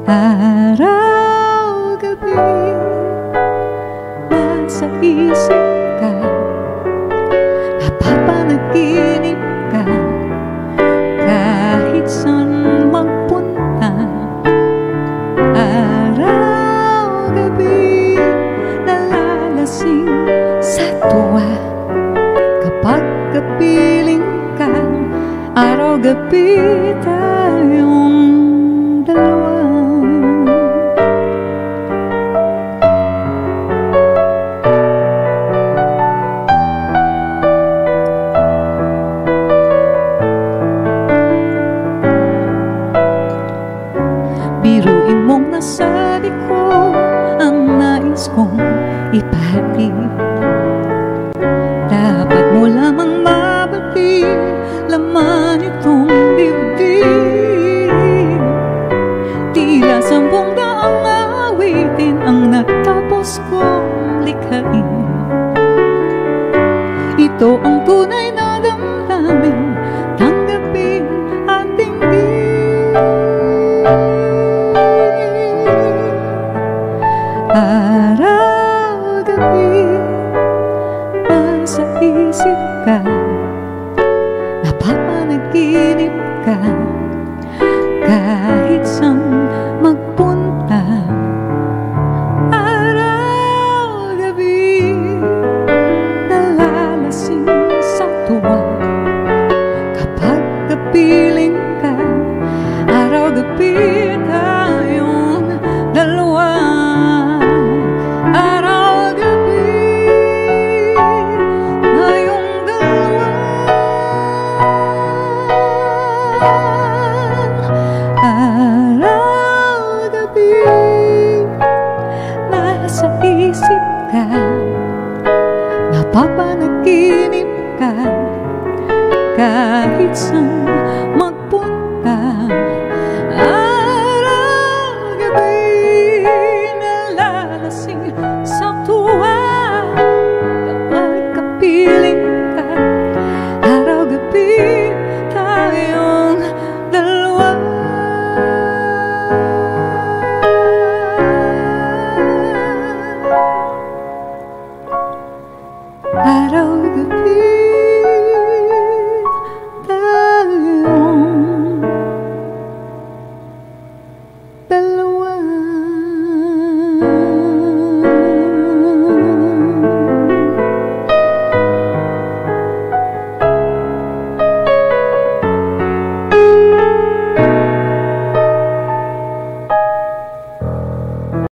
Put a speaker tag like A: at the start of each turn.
A: Araw-gabi nasa isip ka, napapanaginip ka, kahit saan magpunta. Araw-gabi nalalasing sa tuwa kapag kapiling ka. Araw-gabi tayong dalawa. Biruin mong nasa liko ang nais kong ipahatid. Dapat mo lamang mabati laman itong dibdib. Tila 10 daang awitin ang natapos kong likhain. Ito ang tunay na damdamin, tanggapin at tingin. Araw-gabi nasa isip ka, napapanaginip ka,